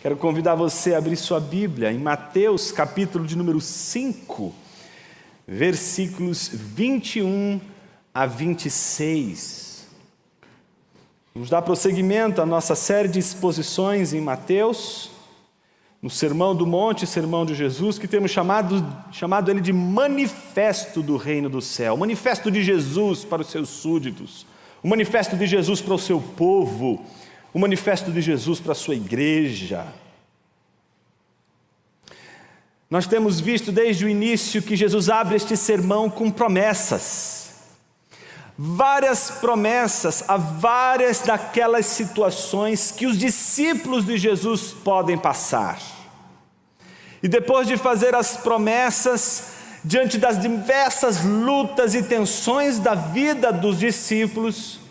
Quero convidar você a abrir sua Bíblia em Mateus, capítulo de número 5, versículos 21 a 26. Vamos dar prosseguimento à nossa série de exposições em Mateus, no Sermão do Monte, Sermão de Jesus, que temos chamado ele de Manifesto do Reino do Céu, o Manifesto de Jesus para os seus súditos, o Manifesto de Jesus para o seu povo, o Manifesto de Jesus para a sua igreja. Nós temos visto desde o início que Jesus abre este sermão com promessas. Várias promessas a várias daquelas situações que os discípulos de Jesus podem passar. E depois de fazer as promessas, diante das diversas lutas e tensões da vida dos discípulos,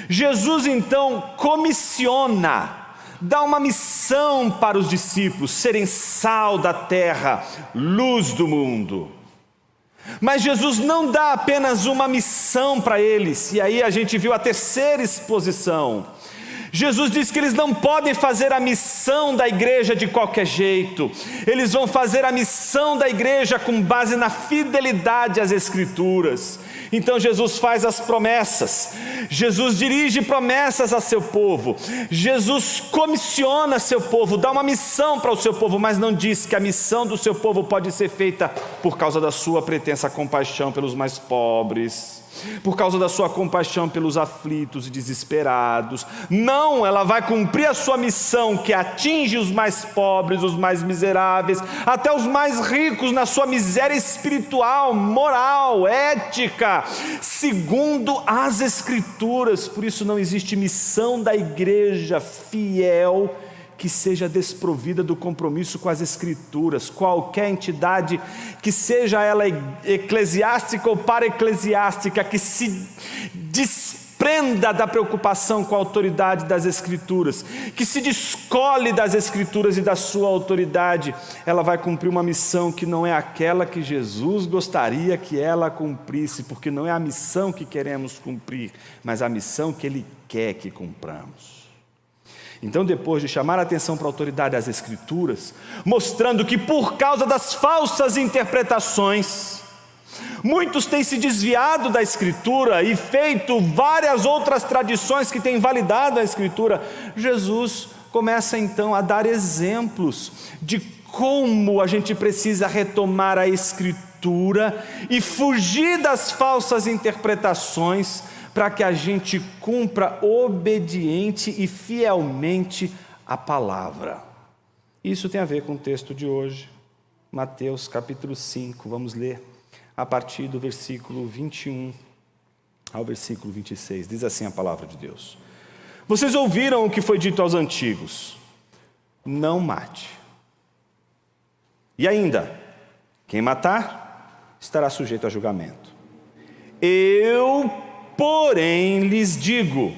Jesus então comissiona, dá uma missão para os discípulos, serem sal da terra, luz do mundo. Mas Jesus não dá apenas uma missão para eles, e aí a gente viu a terceira exposição. Jesus diz que eles não podem fazer a missão da igreja de qualquer jeito. Eles vão fazer a missão da igreja com base na fidelidade às Escrituras. Então Jesus faz as promessas, Jesus dirige promessas a seu povo, Jesus comissiona seu povo, dá uma missão para o seu povo, mas não diz que a missão do seu povo pode ser feita por causa da sua pretensa compaixão pelos mais pobres, por causa da sua compaixão pelos aflitos e desesperados. Não, ela vai cumprir a sua missão, que atinge os mais pobres, os mais miseráveis, até os mais ricos na sua miséria espiritual, moral, ética, segundo as Escrituras. Por isso não existe missão da igreja fiel que seja desprovida do compromisso com as Escrituras. Qualquer entidade, que seja ela eclesiástica ou para-eclesiástica, que se desprenda da preocupação com a autoridade das Escrituras, que se descole das Escrituras e da sua autoridade, ela vai cumprir uma missão que não é aquela que Jesus gostaria que ela cumprisse, porque não é a missão que queremos cumprir, mas a missão que Ele quer que cumpramos. Então, depois de chamar a atenção para a autoridade das Escrituras, mostrando que por causa das falsas interpretações, muitos têm se desviado da Escritura e feito várias outras tradições que têm validado a Escritura, Jesus começa então a dar exemplos de como a gente precisa retomar a Escritura e fugir das falsas interpretações, para que a gente cumpra obediente e fielmente a palavra. Isso tem a ver com o texto de hoje, Mateus capítulo 5, vamos ler a partir do versículo 21 ao versículo 26, diz assim a palavra de Deus: Vocês ouviram o que foi dito aos antigos: não mate. E ainda, quem matar estará sujeito a julgamento. Porém, lhes digo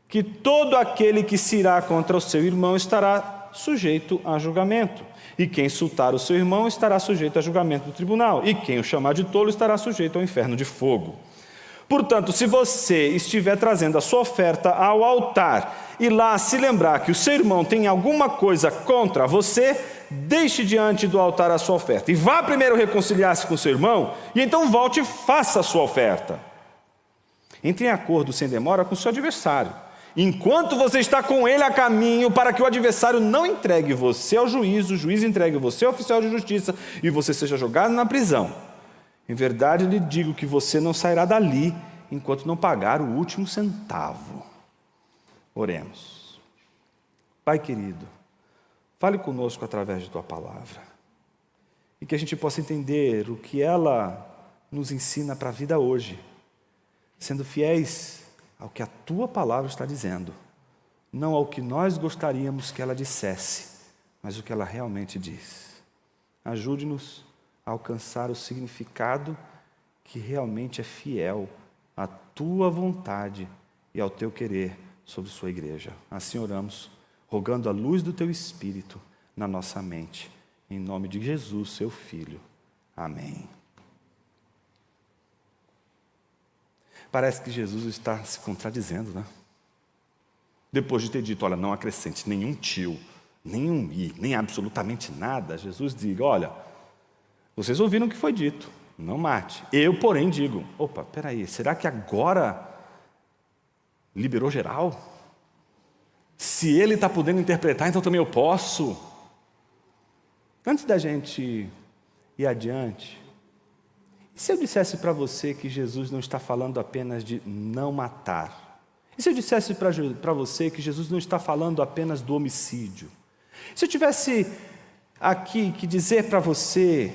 que todo aquele que se irá contra o seu irmão estará sujeito a julgamento. E quem insultar o seu irmão estará sujeito a julgamento do tribunal. E quem o chamar de tolo estará sujeito ao inferno de fogo. Portanto, se você estiver trazendo a sua oferta ao altar e lá se lembrar que o seu irmão tem alguma coisa contra você, deixe diante do altar a sua oferta. E vá primeiro reconciliar-se com o seu irmão, e então volte e faça a sua oferta. Entre em acordo sem demora com o seu adversário, enquanto você está com ele a caminho, para que o adversário não entregue você ao juiz, o juiz entregue você ao oficial de justiça e você seja jogado na prisão. Em verdade lhe digo que você não sairá dali enquanto não pagar o último centavo. Oremos. Pai querido, fale conosco através de Tua palavra, e que a gente possa entender o que ela nos ensina para a vida hoje, sendo fiéis ao que a Tua palavra está dizendo, não ao que nós gostaríamos que ela dissesse, mas o que ela realmente diz. Ajude-nos a alcançar o significado que realmente é fiel à Tua vontade e ao Teu querer sobre Sua igreja. Assim oramos, rogando a luz do Teu Espírito na nossa mente, em nome de Jesus, Seu Filho. Amém. Parece que Jesus está se contradizendo, né? Depois de ter dito, olha, não acrescente nenhum tio nem absolutamente nada, Jesus diga, olha, vocês ouviram o que foi dito, não mate. Eu, porém, digo, opa, peraí, será que agora liberou geral? Se ele está podendo interpretar, então também eu posso. Antes da gente ir adiante, e se eu dissesse para você que Jesus não está falando apenas de não matar? E se eu dissesse para você que Jesus não está falando apenas do homicídio? Se eu tivesse aqui que dizer para você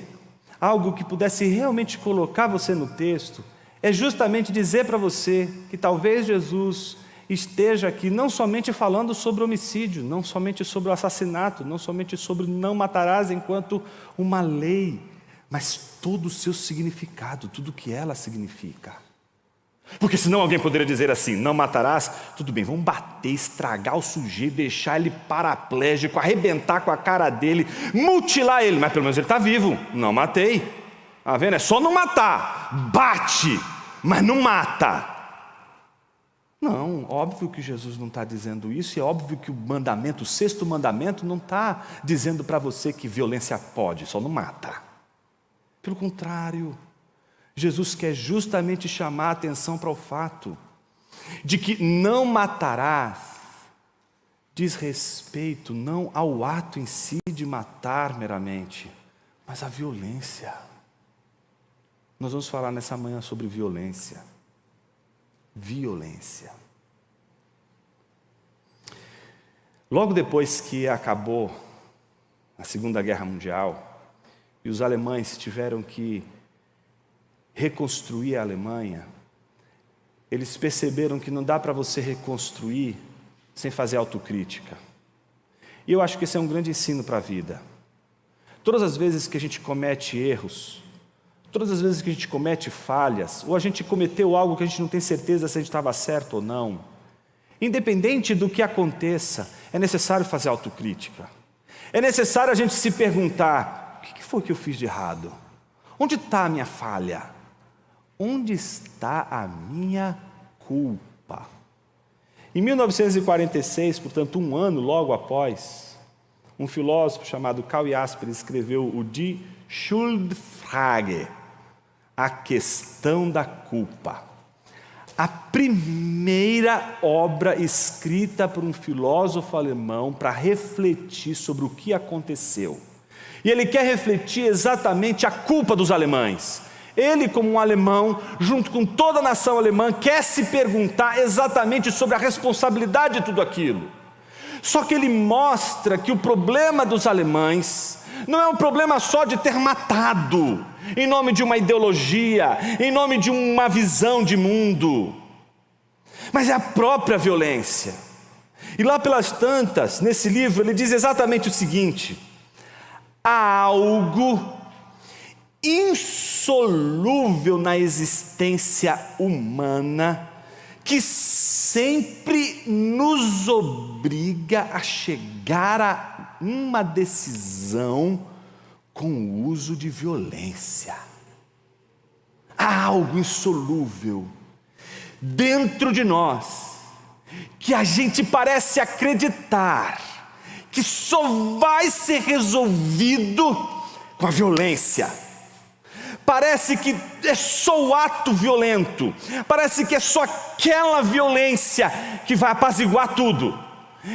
algo que pudesse realmente colocar você no texto, é justamente dizer para você que talvez Jesus esteja aqui não somente falando sobre homicídio, não somente sobre o assassinato, não somente sobre não matarás enquanto uma lei, mas todo o seu significado, tudo o que ela significa. Porque senão alguém poderia dizer assim, não matarás, tudo bem, vamos bater, estragar o sujeito, deixar ele paraplégico, arrebentar com a cara dele, mutilar ele, mas pelo menos ele está vivo, não matei. Está vendo? É só não matar, bate, mas não mata. Não, óbvio que Jesus não está dizendo isso, e é óbvio que o mandamento, o 6º mandamento, não está dizendo para você que violência pode, só não mata. Pelo contrário, Jesus quer justamente chamar a atenção para o fato de que não matarás diz respeito não ao ato em si de matar meramente, mas à violência. Nós vamos falar nessa manhã sobre violência. Violência. Logo depois que acabou a Segunda Guerra Mundial e os alemães tiveram que reconstruir a Alemanha, eles perceberam que não dá para você reconstruir sem fazer autocrítica. E eu acho que esse é um grande ensino para a vida. Todas as vezes que a gente comete erros, todas as vezes que a gente comete falhas, ou a gente cometeu algo que a gente não tem certeza se a gente estava certo ou não, independente do que aconteça, é necessário fazer autocrítica. É necessário a gente se perguntar, o que foi que eu fiz de errado? Onde está a minha falha? Onde está a minha culpa? Em 1946, portanto, um ano logo após, um filósofo chamado Karl Jaspers escreveu o Die Schuldfrage, a questão da culpa. A primeira obra escrita por um filósofo alemão para refletir sobre o que aconteceu. E ele quer refletir exatamente a culpa dos alemães. Ele, como um alemão, junto com toda a nação alemã, quer se perguntar exatamente sobre a responsabilidade de tudo aquilo. Só que ele mostra que o problema dos alemães não é um problema só de ter matado, em nome de uma ideologia, em nome de uma visão de mundo, mas é a própria violência. E lá pelas tantas, nesse livro, ele diz exatamente o seguinte: há algo insolúvel na existência humana que sempre nos obriga a chegar a uma decisão com o uso de violência. Há algo insolúvel dentro de nós que a gente parece acreditar que só vai ser resolvido com a violência. Parece que é só o ato violento, parece que é só aquela violência que vai apaziguar tudo,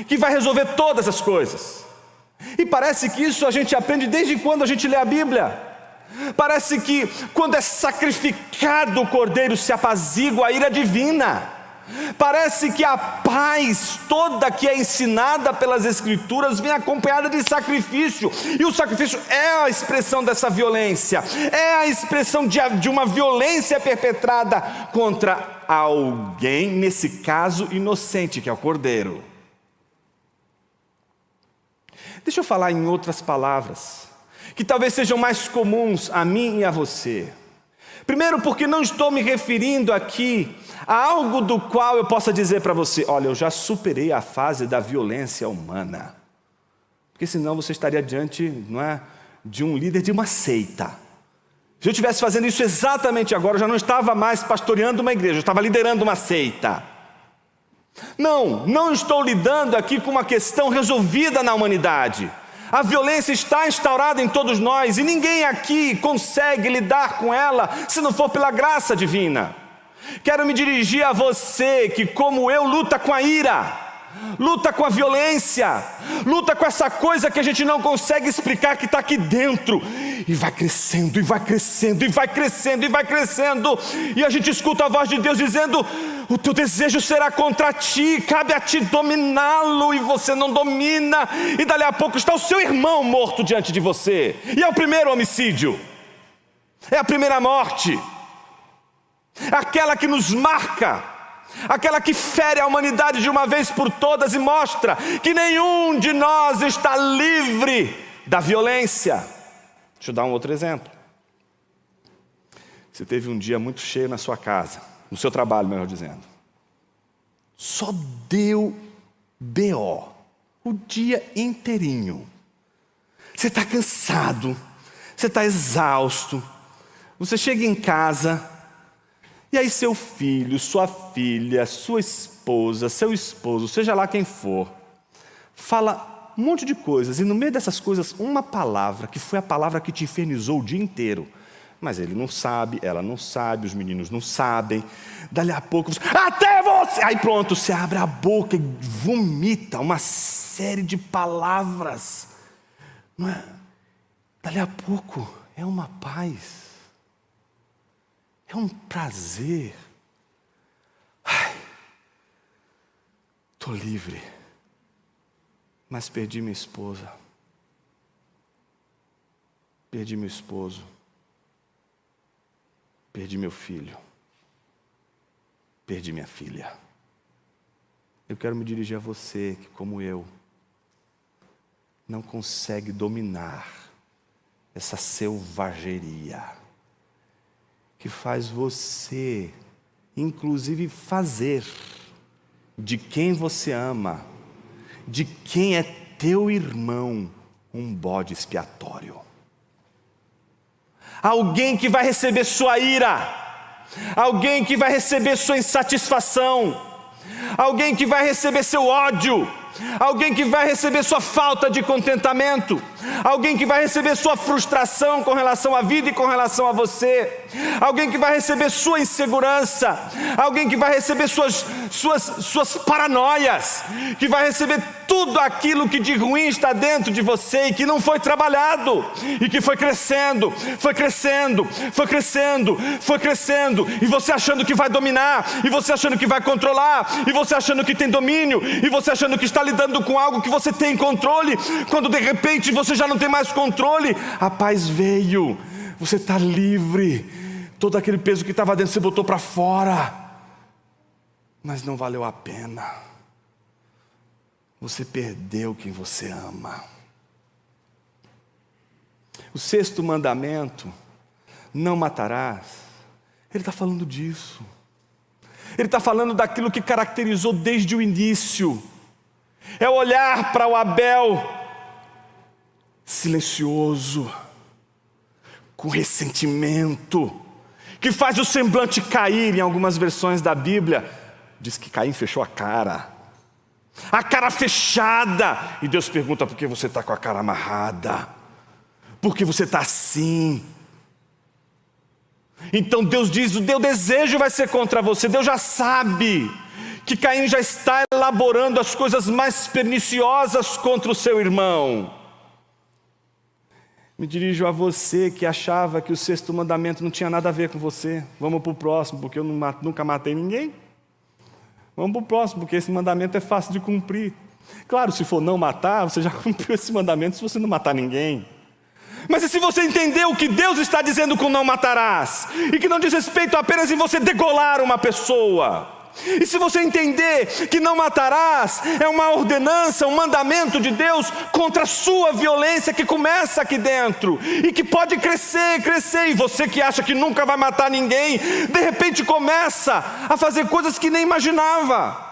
que vai resolver todas as coisas. E parece que isso a gente aprende desde quando a gente lê a Bíblia. Parece que quando é sacrificado o cordeiro se apazigua a ira divina. Parece que a paz toda que é ensinada pelas Escrituras vem acompanhada de sacrifício, e o sacrifício é a expressão dessa violência, é a expressão de uma violência perpetrada contra alguém, nesse caso inocente, que é o cordeiro. Deixa eu falar em outras palavras, que talvez sejam mais comuns a mim e a você. Primeiro, porque não estou me referindo aqui a algo do qual eu possa dizer para você, olha, eu já superei a fase da violência humana. Porque senão você estaria diante, não é, de um líder de uma seita. Se eu estivesse fazendo isso exatamente agora, eu já não estava mais pastoreando uma igreja, eu estava liderando uma seita. Não estou lidando aqui com uma questão resolvida na humanidade. A violência está instaurada em todos nós e ninguém aqui consegue lidar com ela se não for pela graça divina. Quero me dirigir a você que, como eu, luta com a ira, luta com a violência, luta com essa coisa que a gente não consegue explicar, que está aqui dentro, e vai crescendo, e vai crescendo, e vai crescendo, e vai crescendo, e a gente escuta a voz de Deus dizendo: o teu desejo será contra ti, cabe a ti dominá-lo, e você não domina, e dali a pouco está o seu irmão morto diante de você, e é o primeiro homicídio, é a primeira morte, aquela que nos marca, aquela que fere a humanidade de uma vez por todas e mostra que nenhum de nós está livre da violência. Deixa eu dar um outro exemplo. Você teve um dia muito cheio na sua casa, no seu trabalho, melhor dizendo. Só deu BO o dia inteirinho. Você está cansado, você está exausto, você chega em casa, e aí seu filho, sua filha, sua esposa, seu esposo, seja lá quem for, fala um monte de coisas, e no meio dessas coisas, uma palavra, que foi a palavra que te infernizou o dia inteiro. Mas ele não sabe, ela não sabe, os meninos não sabem. Dali a pouco, até você! Aí pronto, você abre a boca e vomita uma série de palavras. Não é? Dali a pouco, é uma paz. É um prazer. Estou livre. Mas perdi minha esposa. Perdi meu esposo. Perdi meu filho. Perdi minha filha. Eu quero me dirigir a você que, como eu, não consegue dominar essa selvageria que faz você, inclusive, fazer de quem você ama, de quem é teu irmão, um bode expiatório. Alguém que vai receber sua ira, alguém que vai receber sua insatisfação, alguém que vai receber seu ódio, alguém que vai receber sua falta de contentamento, alguém que vai receber sua frustração com relação à vida e com relação a você, alguém que vai receber sua insegurança, alguém que vai receber suas paranoias, que vai receber tudo aquilo que de ruim está dentro de você e que não foi trabalhado, e que foi crescendo, foi crescendo, foi crescendo, foi crescendo, e você achando que vai dominar, e você achando que vai controlar, e você achando que tem domínio, e você achando que está lidando com algo que você tem controle, quando de repente você já não tem mais controle. A paz veio, você está livre, todo aquele peso que estava dentro você botou para fora, mas não valeu a pena. Você perdeu quem você ama. O 6º mandamento, não matarás, ele está falando disso. Ele está falando daquilo que caracterizou desde o início. É olhar para o Abel silencioso, com ressentimento, que faz o semblante cair. Em algumas versões da Bíblia diz que Caim fechou a cara fechada, e Deus pergunta: por que você está com a cara amarrada? Por que você está assim? Então Deus diz: o teu desejo vai ser contra você. Deus já sabe que Caim já está elaborando as coisas mais perniciosas contra o seu irmão. Me dirijo a você que achava que o 6º mandamento não tinha nada a ver com você. Vamos para o próximo, porque eu nunca matei ninguém. Vamos para o próximo, porque esse mandamento é fácil de cumprir. Claro, se for não matar, você já cumpriu esse mandamento se você não matar ninguém. Mas e se você entender o que Deus está dizendo com não matarás, e que não diz respeito apenas em você degolar uma pessoa, e se você entender que não matarás é uma ordenança, um mandamento de Deus contra a sua violência que começa aqui dentro e que pode crescer, crescer, e você que acha que nunca vai matar ninguém, de repente começa a fazer coisas que nem imaginava.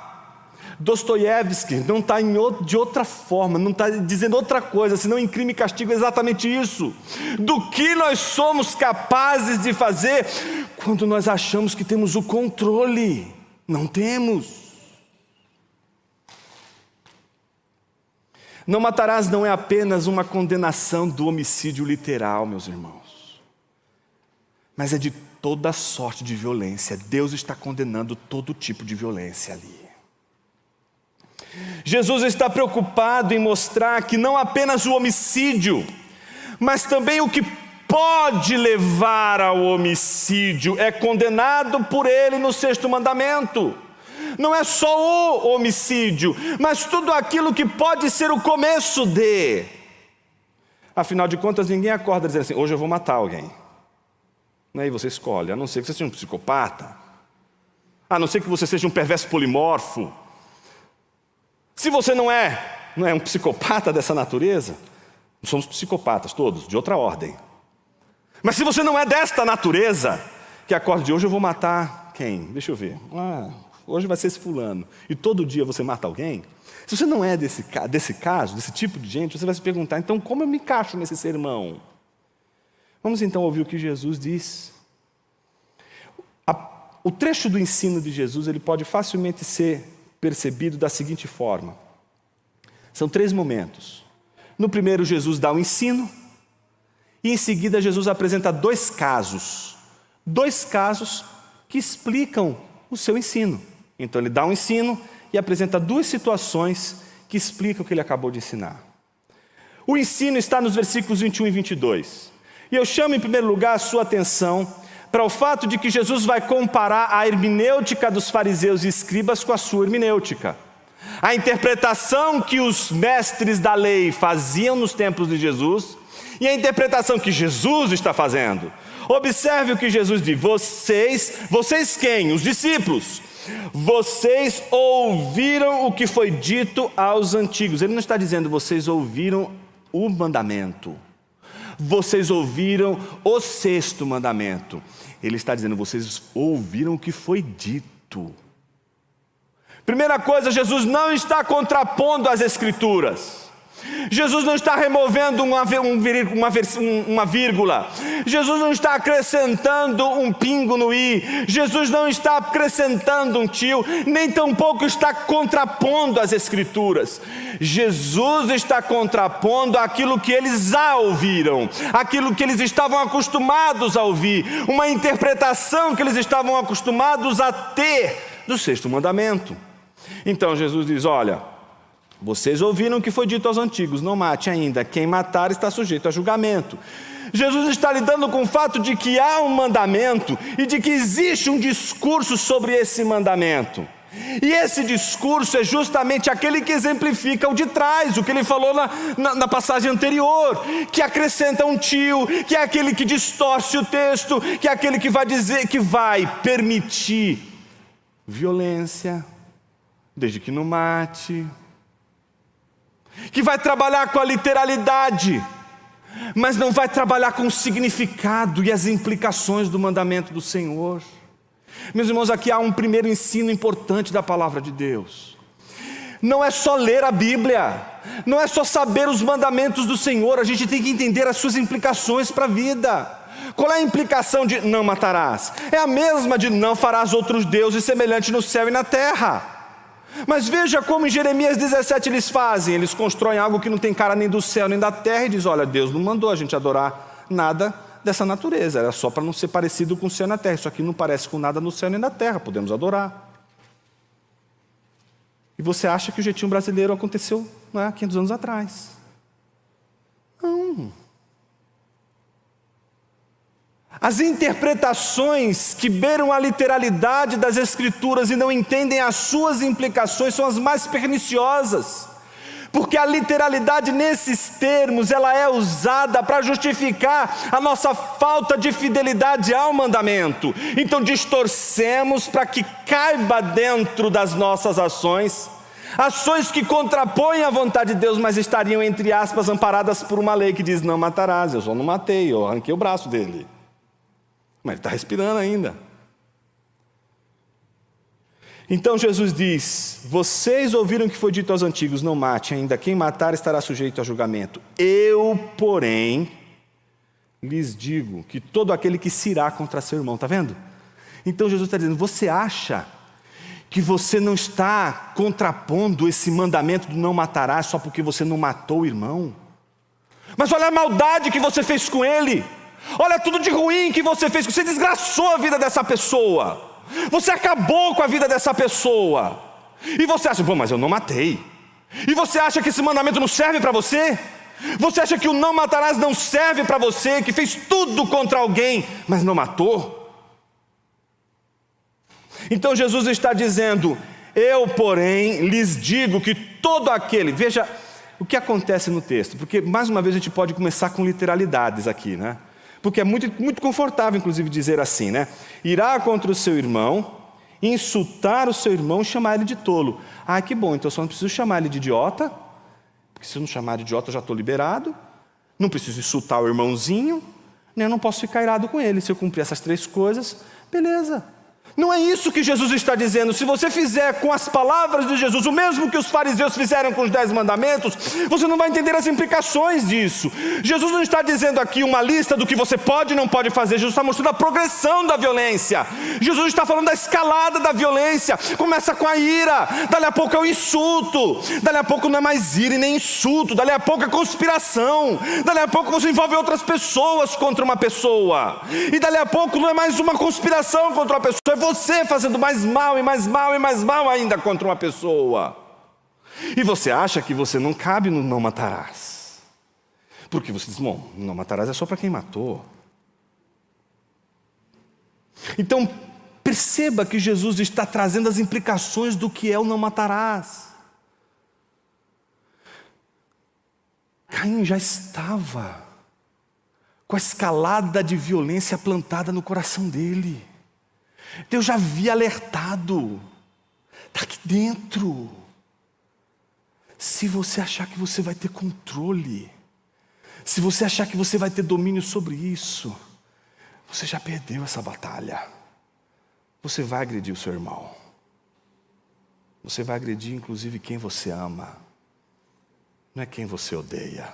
Dostoiévski não está de outra forma, não está dizendo outra coisa, senão em Crime e Castigo é exatamente isso. Do que nós somos capazes de fazer quando nós achamos que temos o controle. Não temos. Não matarás não é apenas uma condenação do homicídio literal, meus irmãos, mas é de toda sorte de violência. Deus está condenando todo tipo de violência ali. Jesus está preocupado em mostrar que não apenas o homicídio, mas também o que pode levar ao homicídio é condenado por ele no 6º mandamento. Não é só o homicídio, mas tudo aquilo que pode ser o começo de. Afinal de contas, ninguém acorda dizendo assim, hoje eu vou matar alguém. Aí você escolhe, a não ser que você seja um psicopata, a não ser que você seja um perverso polimorfo. Se você não é um psicopata dessa natureza, somos psicopatas todos, de outra ordem. Mas se você não é desta natureza, que acorde hoje eu vou matar quem? Deixa eu ver. Hoje vai ser esse fulano. E todo dia você mata alguém? Se você não é desse caso, desse tipo de gente, você vai se perguntar, então como eu me encaixo nesse sermão? Vamos então ouvir o que Jesus diz. O trecho do ensino de Jesus, ele pode facilmente ser percebido da seguinte forma. São 3 momentos. No primeiro, Jesus dá o ensino, e em seguida Jesus apresenta 2 casos. 2 casos que explicam o seu ensino. Então ele dá um ensino e apresenta 2 situações que explicam o que ele acabou de ensinar. O ensino está nos versículos 21 e 22. E eu chamo em primeiro lugar a sua atenção para o fato de que Jesus vai comparar a hermenêutica dos fariseus e escribas com a sua hermenêutica. A interpretação que os mestres da lei faziam nos tempos de Jesus e a interpretação que Jesus está fazendo. Observe o que Jesus diz. Vocês quem? Os discípulos. Vocês ouviram o que foi dito aos antigos. Ele não está dizendo vocês ouviram o mandamento. Vocês ouviram o 6º mandamento. Ele está dizendo, vocês ouviram o que foi dito. Primeira coisa, Jesus não está contrapondo as Escrituras. Jesus não está removendo uma vírgula. Jesus não está acrescentando um pingo no i. Jesus não está acrescentando um tio, nem tampouco está contrapondo as Escrituras. Jesus está contrapondo aquilo que eles já ouviram, aquilo que eles estavam acostumados a ouvir, uma interpretação que eles estavam acostumados a ter do 6º mandamento. Então Jesus diz, olha, vocês ouviram o que foi dito aos antigos, não mate ainda, quem matar está sujeito a julgamento. Jesus está lidando com o fato de que há um mandamento e de que existe um discurso sobre esse mandamento. E esse discurso é justamente aquele que exemplifica o de trás, o que ele falou na passagem anterior, que acrescenta um tio, que é aquele que distorce o texto, que é aquele que vai dizer que vai permitir violência, desde que não mate, que vai trabalhar com a literalidade, mas não vai trabalhar com o significado e as implicações do mandamento do Senhor. Meus irmãos, aqui há um primeiro ensino importante da palavra de Deus. Não é só ler a Bíblia, não é só saber os mandamentos do Senhor, a gente tem que entender as suas implicações para a vida. Qual é a implicação de não matarás? É a mesma de não farás outros deuses semelhantes no céu e na terra. Mas veja como em Jeremias 17 eles fazem. Eles constroem algo que não tem cara nem do céu nem da terra e diz, olha, Deus não mandou a gente adorar nada dessa natureza, era só para não ser parecido com o céu e na terra. Isso aqui não parece com nada no céu nem na terra, podemos adorar. E você acha que o jeitinho brasileiro aconteceu 500 anos atrás? Não. As interpretações que beiram a literalidade das Escrituras e não entendem as suas implicações são as mais perniciosas, porque a literalidade nesses termos ela é usada para justificar a nossa falta de fidelidade ao mandamento. Então distorcemos para que caiba dentro das nossas ações que contrapõem a vontade de Deus, mas estariam, entre aspas, amparadas por uma lei que diz não matarás. Eu só não matei, eu arranquei o braço dele. Mas ele está respirando ainda. Então Jesus diz, vocês ouviram o que foi dito aos antigos, não mate ainda, quem matar estará sujeito a julgamento. Eu, porém, lhes digo que todo aquele que se irá contra seu irmão, está vendo? Então Jesus está dizendo, você acha que você não está contrapondo esse mandamento do não matarás só porque você não matou o irmão. Mas olha a maldade que você fez com ele. Olha tudo de ruim que você fez. Você desgraçou a vida dessa pessoa. Você acabou com a vida dessa pessoa. E você acha, bom, mas eu não matei. E você acha que esse mandamento não serve para você? Você acha que o não matarás não serve para você, que fez tudo contra alguém, mas não matou? Então Jesus está dizendo, eu porém lhes digo que todo aquele... Veja o que acontece no texto, porque mais uma vez a gente pode começar com literalidades aqui, né? Porque é muito confortável, inclusive, dizer assim, né? Irá contra o seu irmão, insultar o seu irmão e chamar ele de tolo. Ah, que bom, então eu só não preciso chamar ele de idiota, porque se eu não chamar de idiota eu já estou liberado. Não preciso insultar o irmãozinho, nem eu não posso ficar irado com ele. Se eu cumprir essas 3 coisas, beleza. Não é isso que Jesus está dizendo. Se você fizer com as palavras de Jesus o mesmo que os fariseus fizeram com os 10 mandamentos, você não vai entender as implicações disso. Jesus não está dizendo aqui uma lista do que você pode e não pode fazer. Jesus está mostrando a progressão da violência. Jesus está falando da escalada da violência. Começa com a ira, dali a pouco é o insulto, dali a pouco não é mais ira e nem insulto, dali a pouco é conspiração, dali a pouco você envolve outras pessoas contra uma pessoa, e dali a pouco não é mais uma conspiração contra uma pessoa, é você fazendo mais mal e mais mal e mais mal ainda contra uma pessoa. E você acha que você não cabe no não matarás, porque você diz, bom, não matarás é só para quem matou. Então perceba que Jesus está trazendo as implicações do que é o não matarás. Caim já estava com a escalada de violência plantada no coração dele. Deus já havia alertado, está aqui dentro. Se você achar que você vai ter controle, se você achar que você vai ter domínio sobre isso, você já perdeu essa batalha. Você vai agredir o seu irmão. Você vai agredir inclusive quem você ama. Não é quem você odeia,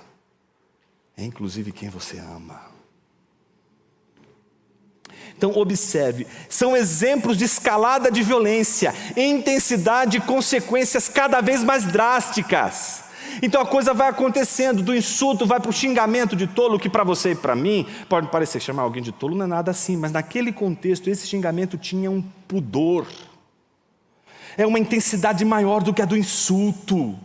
é inclusive quem você ama. Então observe, são exemplos de escalada de violência, intensidade e consequências cada vez mais drásticas. Então a coisa vai acontecendo, do insulto vai para o xingamento de tolo, que para você e para mim, pode parecer que chamar alguém de tolo não é nada assim, mas naquele contexto esse xingamento tinha um pudor, é uma intensidade maior do que a do insulto.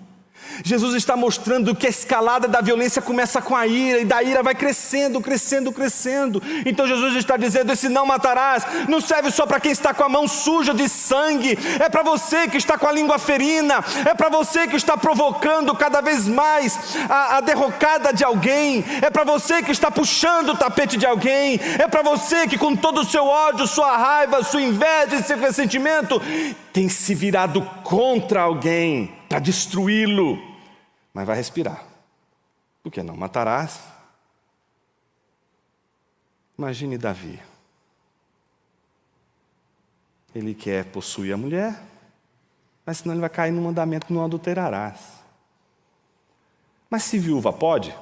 Jesus está mostrando que a escalada da violência começa com a ira, e da ira vai crescendo, crescendo, crescendo. Então Jesus está dizendo, esse não matarás não serve só para quem está com a mão suja de sangue, é para você que está com a língua ferina, é para você que está provocando cada vez mais a derrocada de alguém, é para você que está puxando o tapete de alguém, é para você que com todo o seu ódio, sua raiva, sua inveja e seu ressentimento tem se virado contra alguém para destruí-lo, mas vai respirar, porque não matarás. Imagine Davi, ele quer possuir a mulher, mas senão ele vai cair no mandamento, não adulterarás. Mas se viúva pode,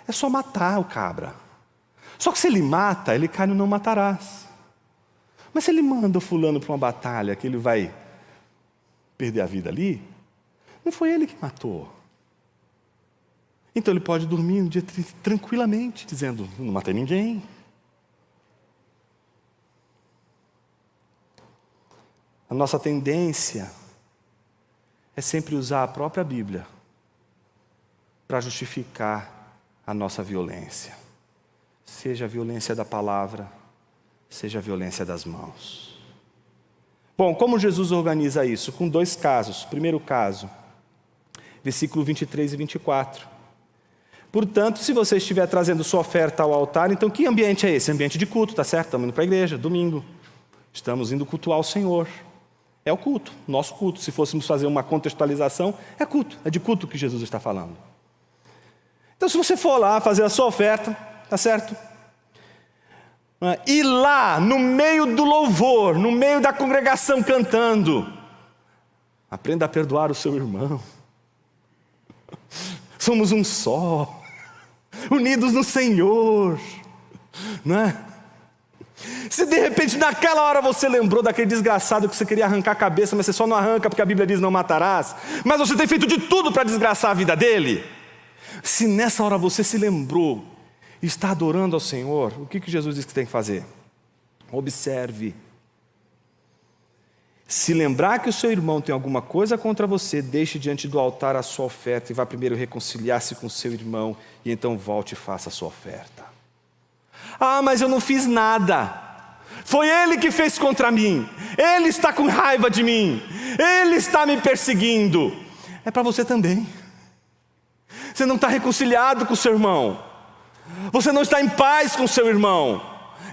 é só matar o cabra. Só que se ele mata, ele cai no não matarás. Mas se ele manda o fulano para uma batalha, que ele vai perder a vida ali, não foi ele que matou. Então ele pode dormir um dia tranquilamente, dizendo, não matei ninguém. A nossa tendência é sempre usar a própria Bíblia para justificar a nossa violência. Seja a violência da palavra, seja a violência das mãos. Bom, como Jesus organiza isso? Com 2 casos. Primeiro caso, versículo 23 e 24. Portanto, se você estiver trazendo sua oferta ao altar, então que ambiente é esse? Ambiente de culto, tá certo? Estamos indo para a igreja, domingo. Estamos indo cultuar o Senhor. É o culto, nosso culto. Se fôssemos fazer uma contextualização, é culto, é de culto que Jesus está falando. Então, se você for lá fazer a sua oferta, tá certo? E lá, no meio do louvor, no meio da congregação cantando, aprenda a perdoar o seu irmão. Somos um só, unidos no Senhor, não é? Se de repente naquela hora você lembrou daquele desgraçado que você queria arrancar a cabeça, mas você só não arranca porque a Bíblia diz não matarás, mas você tem feito de tudo para desgraçar a vida dele. Se nessa hora você se lembrou e está adorando ao Senhor, o que Jesus diz que tem que fazer? Observe. Se lembrar que o seu irmão tem alguma coisa contra você, deixe diante do altar a sua oferta e vá primeiro reconciliar-se com o seu irmão e então volte e faça a sua oferta. Ah, mas eu não fiz nada. Foi ele que fez contra mim. Ele está com raiva de mim. Ele está me perseguindo. É para você também. Você não está reconciliado com o seu irmão. Você não está em paz com o seu irmão.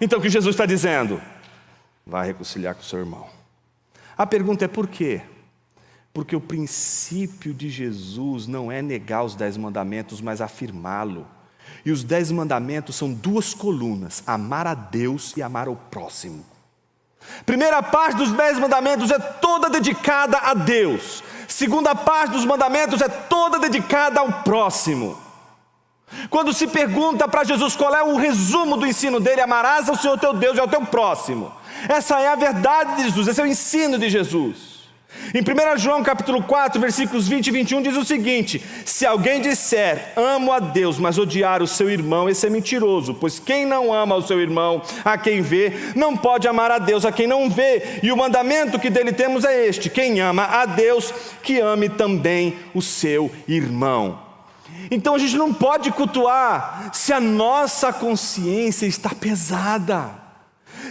Então o que Jesus está dizendo? Vá reconciliar com o seu irmão. A pergunta é por quê? Porque o princípio de Jesus não é negar os 10 mandamentos, mas afirmá-lo. E os 10 mandamentos são 2 colunas: amar a Deus e amar ao próximo. Primeira parte dos 10 mandamentos é toda dedicada a Deus. Segunda parte dos mandamentos é toda dedicada ao próximo. Quando se pergunta para Jesus qual é o resumo do ensino dele, amarás ao Senhor teu Deus e ao teu próximo. Essa é a verdade de Jesus, esse é o ensino de Jesus. Em 1 João capítulo 4, versículos 20 e 21 diz o seguinte: se alguém disser, amo a Deus, mas odiar o seu irmão, esse é mentiroso, pois quem não ama o seu irmão, a quem vê, não pode amar a Deus a quem não vê. E o mandamento que dele temos é este: quem ama a Deus, que ame também o seu irmão. Então a gente não pode cultuar se a nossa consciência está pesada,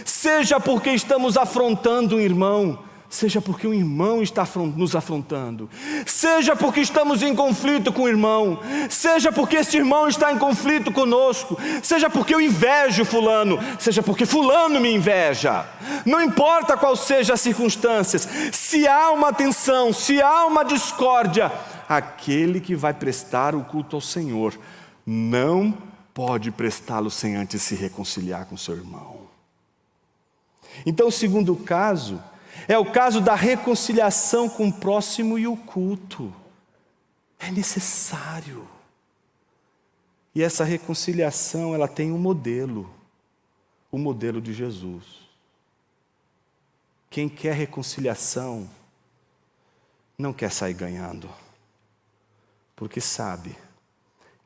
seja porque estamos afrontando um irmão, seja porque um irmão está nos afrontando, seja porque estamos em conflito com o irmão, seja porque este irmão está em conflito conosco, seja porque eu invejo fulano, seja porque fulano me inveja. Não importa qual seja as circunstâncias, se há uma tensão, se há uma discórdia, aquele que vai prestar o culto ao Senhor não pode prestá-lo sem antes se reconciliar com seu irmão. Então o segundo caso é o caso da reconciliação com o próximo e o culto. É necessário. E essa reconciliação, ela tem um modelo. O modelo de Jesus. Quem quer reconciliação não quer sair ganhando. Porque sabe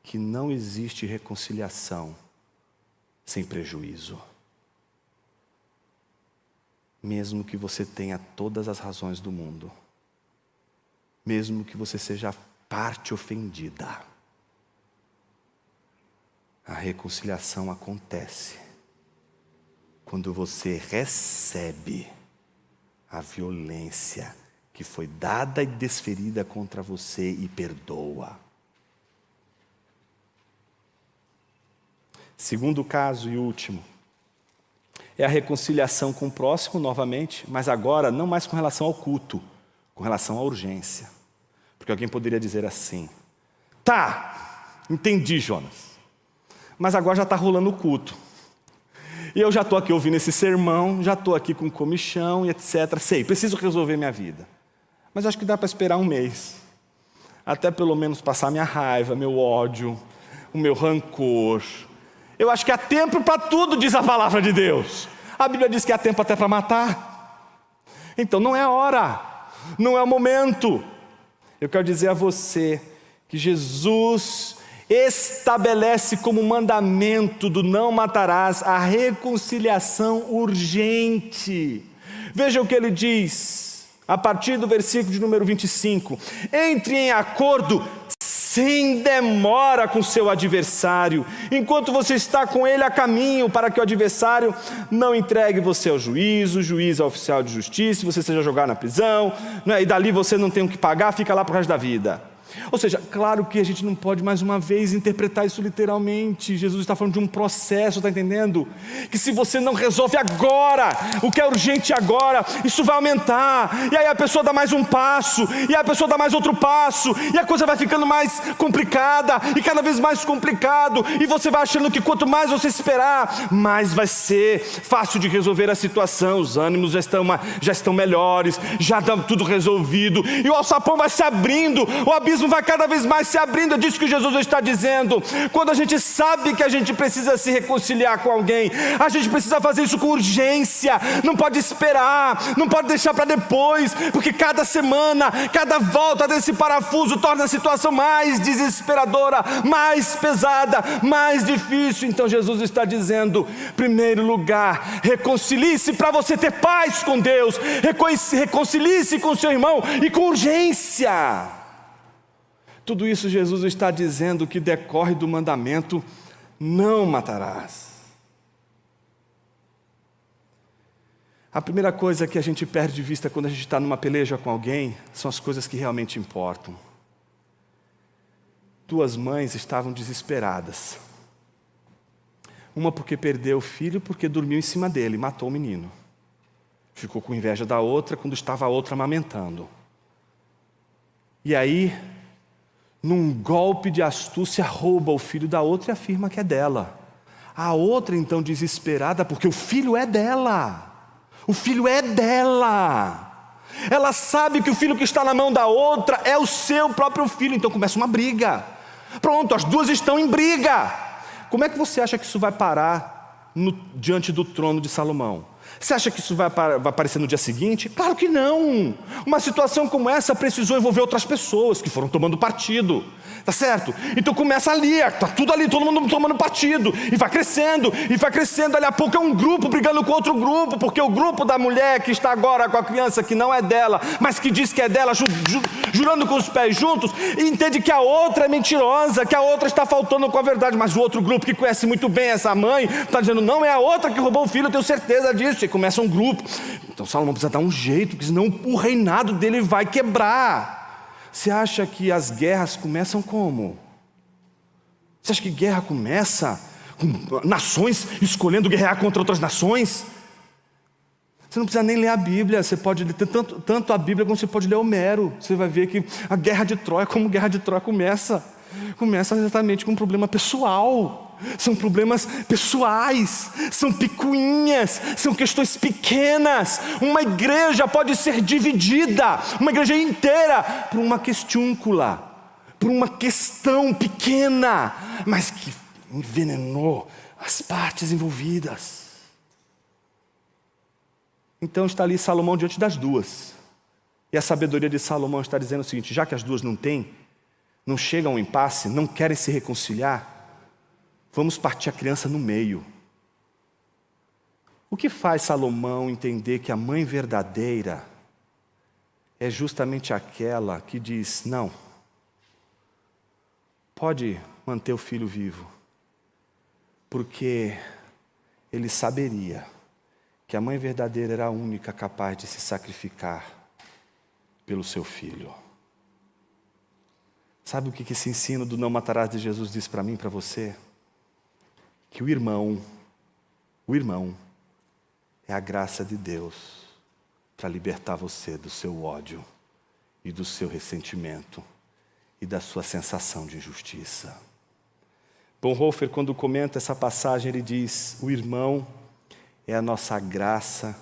que não existe reconciliação sem prejuízo. Mesmo que você tenha todas as razões do mundo, mesmo que você seja a parte ofendida, a reconciliação acontece quando você recebe a violência que foi dada e desferida contra você e perdoa. Segundo caso e último, é a reconciliação com o próximo novamente, mas agora não mais com relação ao culto, com relação à urgência. Porque alguém poderia dizer assim: tá, entendi, Jonas, mas agora já está rolando o culto. E eu já estou aqui ouvindo esse sermão, já estou aqui com comichão e etc. Sei, preciso resolver minha vida. Mas acho que dá para esperar um mês, até pelo menos passar minha raiva, meu ódio, o meu rancor. Eu acho que há tempo para tudo, diz a palavra de Deus. A Bíblia diz que há tempo até para matar. Então não é a hora, não é o momento. Eu quero dizer a você que Jesus estabelece como mandamento do não matarás a reconciliação urgente. Veja o que ele diz, a partir do versículo de número 25. Entre em acordo sem demora com seu adversário, enquanto você está com ele a caminho, para que o adversário não entregue você ao juiz, o juiz ao oficial de justiça, você seja jogado na prisão, né? E dali você não tem o que pagar, fica lá pro resto da vida. Ou seja, claro que a gente não pode mais uma vez interpretar isso literalmente. Jesus está falando de um processo, está entendendo? Que se você não resolve agora, o que é urgente agora, isso vai aumentar. E aí a pessoa dá mais um passo, e aí a pessoa dá mais outro passo, e a coisa vai ficando mais complicada, e cada vez mais complicado. E você vai achando que quanto mais você esperar, mais vai ser fácil de resolver a situação. Os ânimos já estão melhores, já está tudo resolvido, e o alçapão vai se abrindo, o abismo abismo vai cada vez mais se abrindo. É disso que Jesus está dizendo. Quando a gente sabe que a gente precisa se reconciliar com alguém, a gente precisa fazer isso com urgência. Não pode esperar, não pode deixar para depois, porque cada semana, cada volta desse parafuso torna a situação mais desesperadora, mais pesada, mais difícil. Então Jesus está dizendo, em primeiro lugar, reconcilie-se para você ter paz com Deus, reconcilie-se com seu irmão e com urgência. Tudo isso Jesus está dizendo que decorre do mandamento: não matarás. A primeira coisa que a gente perde de vista quando a gente está numa peleja com alguém são as coisas que realmente importam. Duas mães estavam desesperadas. Uma porque perdeu o filho, porque dormiu em cima dele, matou o menino. Ficou com inveja da outra quando estava a outra amamentando. E aí, num golpe de astúcia, rouba o filho da outra e afirma que é dela. A outra então desesperada, porque o filho é dela. O filho é dela. Ela sabe que o filho que está na mão da outra é o seu próprio filho. Então começa uma briga. Pronto, as duas estão em briga. Como é que você acha que isso vai parar diante do trono de Salomão? Você acha que isso vai aparecer no dia seguinte? Claro que não. Uma situação como essa precisou envolver outras pessoas que foram tomando partido. Tá certo? Então começa ali, tá tudo ali, todo mundo tomando partido. E vai crescendo, dali a pouco é um grupo brigando com outro grupo, porque o grupo da mulher que está agora com a criança que não é dela, mas que diz que é dela, jurando com os pés juntos, e entende que a outra é mentirosa, que a outra está faltando com a verdade. Mas o outro grupo que conhece muito bem essa mãe, está dizendo, não, é a outra que roubou o filho, eu tenho certeza disso. E começa um grupo. Então Salomão precisa dar um jeito, porque senão o reinado dele vai quebrar. Você acha que as guerras começam como? Você acha que guerra começa com nações escolhendo guerrear contra outras nações? Você não precisa nem ler a Bíblia, você pode ler tanto a Bíblia como você pode ler Homero. Você vai ver que a guerra de Troia, como a guerra de Troia começa exatamente com um problema pessoal. São problemas pessoais, são picuinhas, são questões pequenas. Uma igreja pode ser dividida, uma igreja inteira, por uma questiúncula, por uma questão pequena, mas que envenenou as partes envolvidas. Então está ali Salomão diante das duas. E a sabedoria de Salomão está dizendo o seguinte: já que as duas não chegam ao impasse, não querem se reconciliar, vamos partir a criança no meio. O que faz Salomão entender que a mãe verdadeira é justamente aquela que diz, não, pode manter o filho vivo, porque ele saberia que a mãe verdadeira era a única capaz de se sacrificar pelo seu filho. Sabe o que esse ensino do não matarás de Jesus diz para mim e para você? Que o irmão é a graça de Deus para libertar você do seu ódio e do seu ressentimento e da sua sensação de injustiça. Bonhoeffer, quando comenta essa passagem, ele diz, o irmão é a nossa graça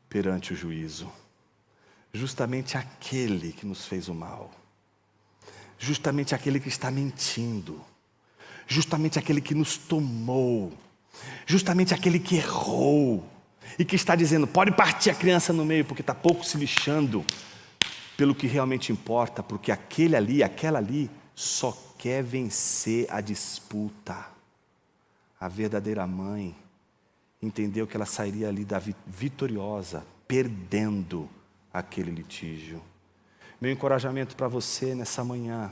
perante o juízo. Justamente aquele que nos fez o mal. Justamente aquele que está mentindo. Justamente aquele que nos tomou, justamente aquele que errou, e que está dizendo, pode partir a criança no meio, porque está pouco se lixando pelo que realmente importa, porque aquele ali, aquela ali, só quer vencer a disputa. A verdadeira mãe entendeu que ela sairia ali vitoriosa, perdendo aquele litígio. Meu encorajamento para você nessa manhã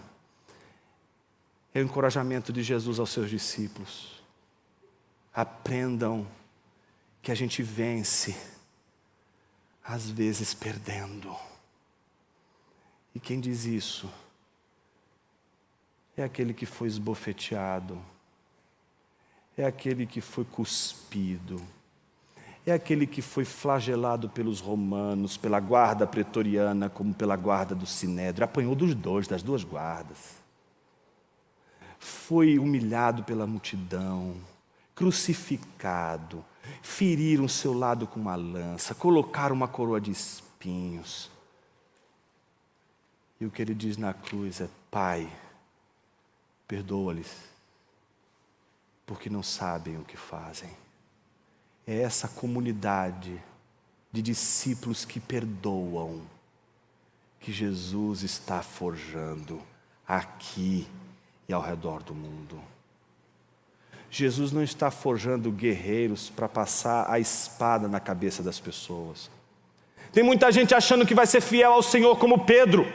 é o encorajamento de Jesus aos seus discípulos. Aprendam que a gente vence, às vezes perdendo. E quem diz isso é aquele que foi esbofeteado, é aquele que foi cuspido, é aquele que foi flagelado pelos romanos, pela guarda pretoriana, como pela guarda do Sinédrio. Apanhou das duas guardas. Foi humilhado pela multidão, crucificado, feriram seu lado com uma lança, colocaram uma coroa de espinhos. E o que ele diz na cruz é: Pai, perdoa-lhes, porque não sabem o que fazem. É essa comunidade de discípulos que perdoam que Jesus está forjando aqui e ao redor do mundo. Jesus não está forjando guerreiros para passar a espada na cabeça das pessoas. Tem muita gente achando que vai ser fiel ao Senhor como Pedro,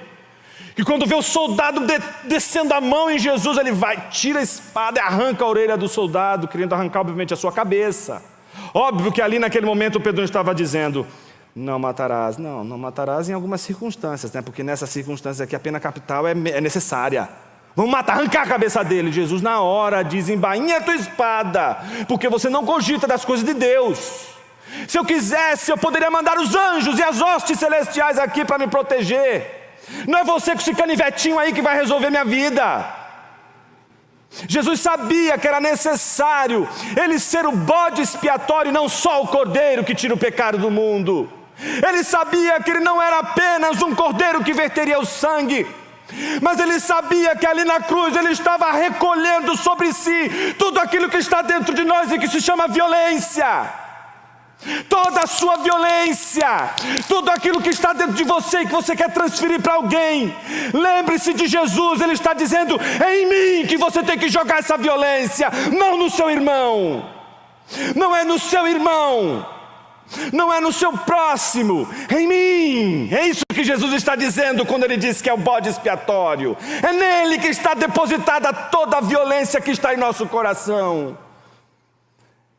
que quando vê o soldado descendo a mão em Jesus, ele vai, tira a espada e arranca a orelha do soldado, querendo arrancar obviamente a sua cabeça. Óbvio que ali naquele momento o Pedro estava dizendo: não matarás. Não matarás em algumas circunstâncias, né? Porque nessas circunstâncias aqui a pena capital é necessária. Vamos matar, arrancar a cabeça dele. Jesus na hora diz: embainha a tua espada, porque você não cogita das coisas de Deus. Se eu quisesse, eu poderia mandar os anjos e as hostes celestiais aqui para me proteger. Não é você com esse canivetinho aí que vai resolver minha vida. Jesus sabia que era necessário ele ser o bode expiatório e não só o cordeiro que tira o pecado do mundo. Ele sabia que ele não era apenas um cordeiro que verteria o sangue, mas ele sabia que ali na cruz ele estava recolhendo sobre si tudo aquilo que está dentro de nós e que se chama violência. Toda a sua violência, tudo aquilo que está dentro de você e que você quer transferir para alguém. Lembre-se de Jesus, ele está dizendo: é em mim que você tem que jogar essa violência, não no seu irmão. Não é no seu irmão, não é no seu próximo, é em mim. É isso que Jesus está dizendo quando ele diz que é o bode expiatório. É nele que está depositada toda a violência que está em nosso coração.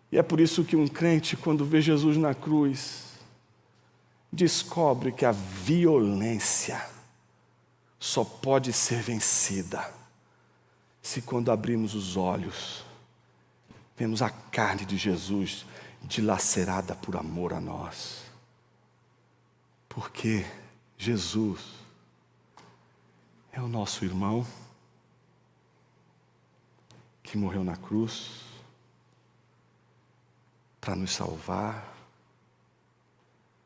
E é por isso que um crente, quando vê Jesus na cruz, descobre que a violência só pode ser vencida se, quando abrimos os olhos, vemos a carne de Jesus dilacerada por amor a nós. Porque Jesus é o nosso irmão que morreu na cruz para nos salvar,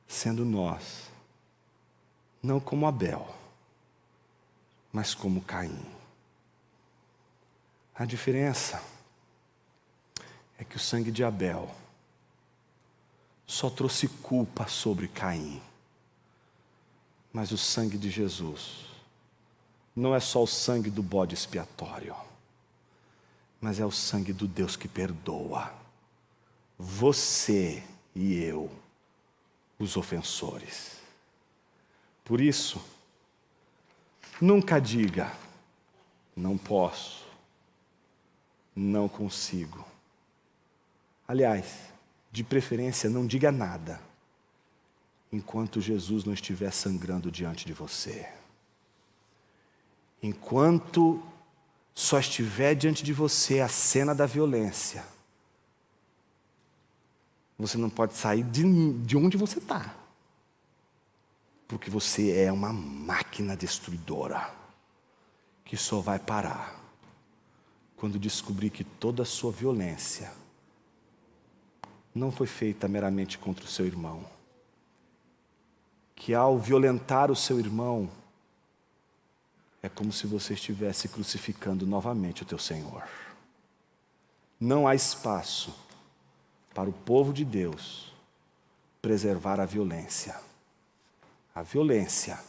sendo nós, não como Abel, mas como Caim. A diferença é que o sangue de Abel só trouxe culpa sobre Caim, mas o sangue de Jesus não é só o sangue do bode expiatório, mas é o sangue do Deus que perdoa você e eu, os ofensores. Por isso, nunca diga: não posso, não consigo. Aliás, de preferência, não diga nada enquanto Jesus não estiver sangrando diante de você. Enquanto só estiver diante de você a cena da violência, você não pode sair de onde você está, porque você é uma máquina destruidora que só vai parar quando descobrir que toda a sua violência não foi feita meramente contra o seu irmão, que ao violentar o seu irmão é como se você estivesse crucificando novamente o teu Senhor. Não há espaço para o povo de Deus preservar a violência. A violência,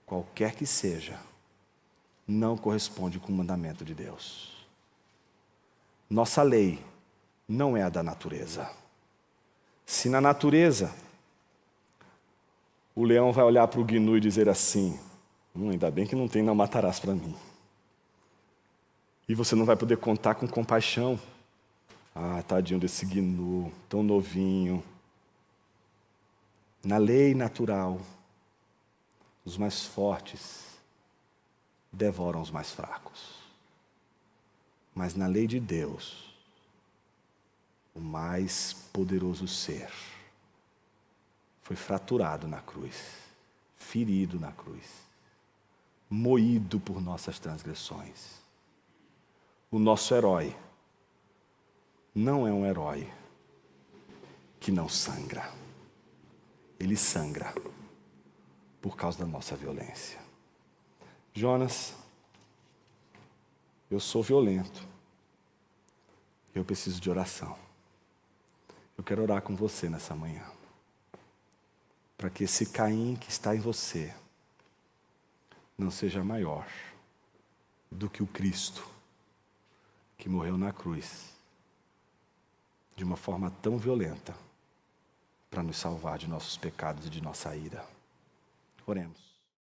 qualquer que seja, não corresponde com o mandamento de Deus. Nossa lei não é a da natureza. Se na natureza o leão vai olhar para o gnu e dizer assim: ainda bem que não tem não matarás para mim. E você não vai poder contar com compaixão. Tadinho desse gnu, tão novinho. Na lei natural, os mais fortes devoram os mais fracos. Mas na lei de Deus, o mais poderoso ser foi fraturado na cruz, ferido na cruz, moído por nossas transgressões. O nosso herói não é um herói que não sangra. Ele sangra por causa da nossa violência. Jonas, eu sou violento. Eu preciso de oração. Eu quero orar com você nessa manhã. Para que esse Caim que está em você não seja maior do que o Cristo que morreu na cruz de uma forma tão violenta para nos salvar de nossos pecados e de nossa ira. Oremos.